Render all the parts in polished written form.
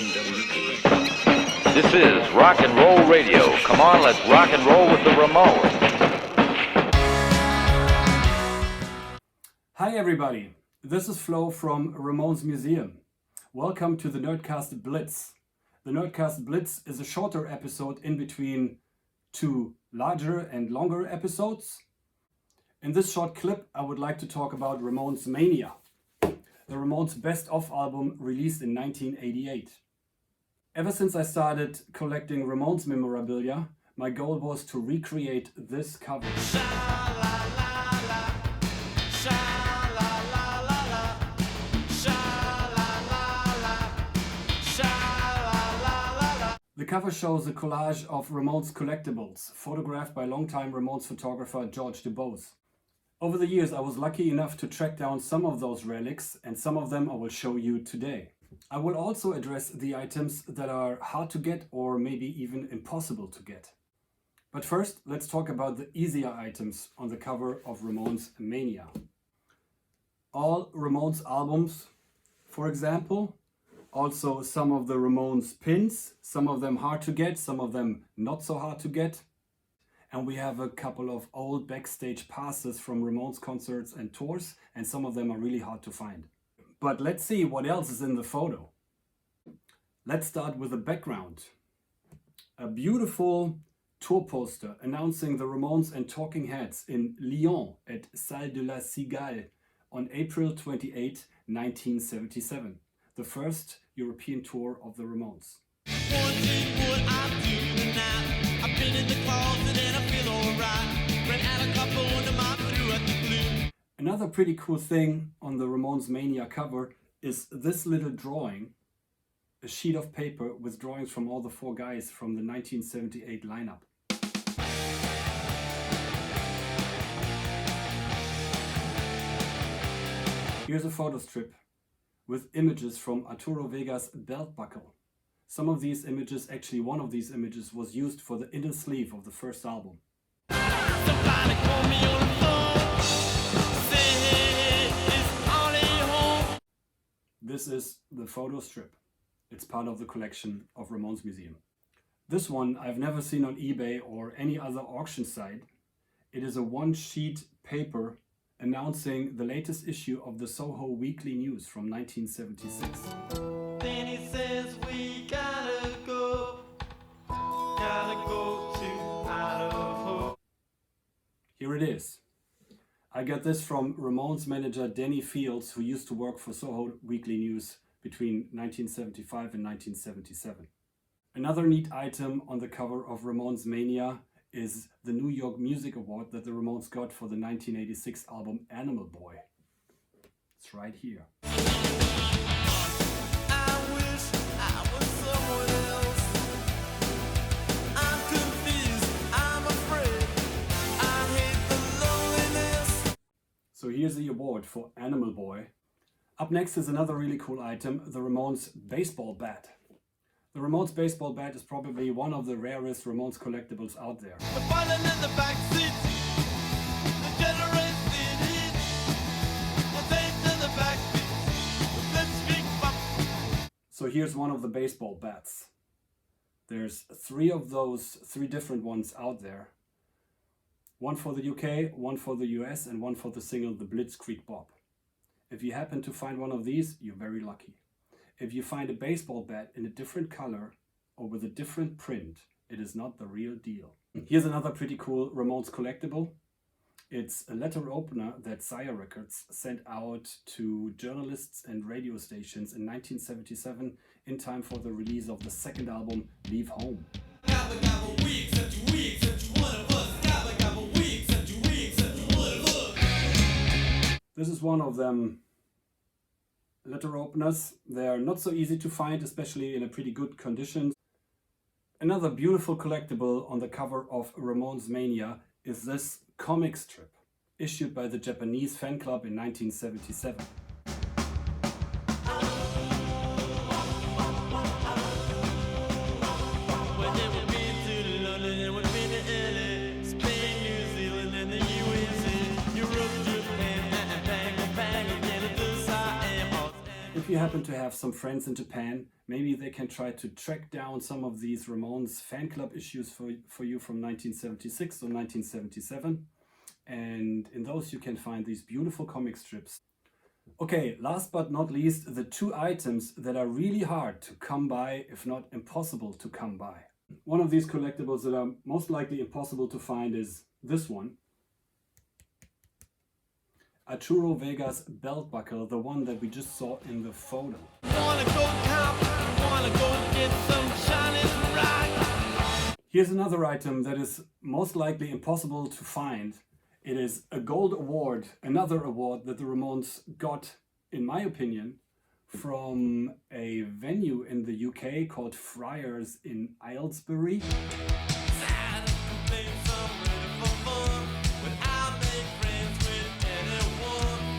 This is rock and roll radio. Come on, let's rock and roll with the Ramones. Hi everybody, this is Flo from Ramones Museum. Welcome to the NERDCAST BLITZ. The NERDCAST BLITZ is a shorter episode in between two larger and longer episodes. In this short clip, I would like to talk about Ramones Mania, the Ramones Best Of album released in 1988. Ever since I started collecting Ramones memorabilia, my goal was to recreate this cover. The cover shows a collage of Ramones collectibles, photographed by longtime Ramones photographer George DuBose. Over the years, I was lucky enough to track down some of those relics, and some of them I will show you today. I will also address the items that are hard to get or maybe even impossible to get. But first, let's talk about the easier items on the cover of Ramones Mania. All Ramones albums, for example. Also some of the Ramones pins, some of them hard to get, some of them not so hard to get. And we have a couple of old backstage passes from Ramones concerts and tours, and some of them are really hard to find. But let's see what else is in the photo. Let's start with the background. A beautiful tour poster announcing the Ramones and Talking Heads in Lyon at Salle de la Cigale on April 28, 1977. The first European tour of the Ramones. Another pretty cool thing on the Ramones Mania cover is this little drawing, a sheet of paper with drawings from all the four guys from the 1978 lineup. Here's a photo strip with images from Arturo Vega's belt buckle. Some of these images, actually one of these images, was used for the inner sleeve of the first album. This is the photo strip. It's part of the collection of Ramones Museum. This one I've never seen on eBay or any other auction site. It is a one-sheet paper announcing the latest issue of the Soho Weekly News from 1976. Then he says we gotta go to Idaho. Here it is. I got this from Ramones manager Danny Fields, who used to work for Soho Weekly News between 1975 and 1977. Another neat item on the cover of Ramones Mania is the New York Music Award that the Ramones got for the 1986 album Animal Boy. It's right here. So here's the award for Animal Boy. Up next is another really cool item, the Ramones baseball bat. The Ramones baseball bat is probably one of the rarest Ramones collectibles out there. So here's one of the baseball bats. There's three of those, three different ones out there. One for the UK, one for the US, and one for the single The Blitzkrieg Bob. If you happen to find one of these, you're very lucky. If you find a baseball bat in a different color or with a different print, it is not the real deal. Here's another pretty cool Ramones collectible. It's a letter opener that Sire Records sent out to journalists and radio stations in 1977 in time for the release of the second album, Leave Home. This is one of them letter openers. They're not so easy to find, especially in a pretty good condition. Another beautiful collectible on the cover of Ramones Mania is this comic strip issued by the Japanese fan club in 1977. if you happen to have some friends in Japan, maybe they can try to track down some of these Ramones fan club issues for you from 1976 or 1977. And in those you can find these beautiful comic strips. Okay, last but not least, the two items that are really hard to come by, if not impossible to come by. One of these collectibles that are most likely impossible to find is this one. Arturo Vega's belt buckle, the one that we just saw in the photo. Wanna go camp, wanna go get some Chinese rock. Here's another item that is most likely impossible to find. It is a gold award, another award that the Ramones got, in my opinion, from a venue in the UK called Friars in Aylesbury. Sad complaints, I'm ready for fun. When I make friends with anyone,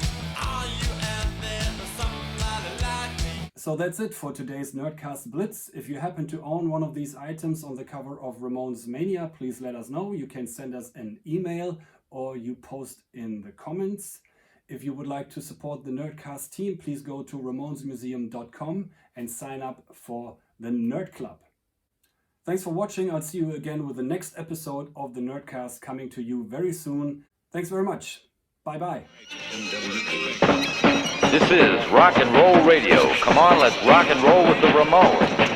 are you out there or somebody like me? So that's it for today's NERDCAST Blitz. If you happen to own one of these items on the cover of Ramones Mania, please let us know. You can send us an email or you post in the comments. If you would like to support the NERDCAST team, please go to ramonesmuseum.com and sign up for the Nerd Club. Thanks for watching. I'll see you again with the next episode of the NERDCAST coming to you very soon. Thanks very much. Bye-bye. This is rock and roll radio. Come on, let's rock and roll with the Ramones.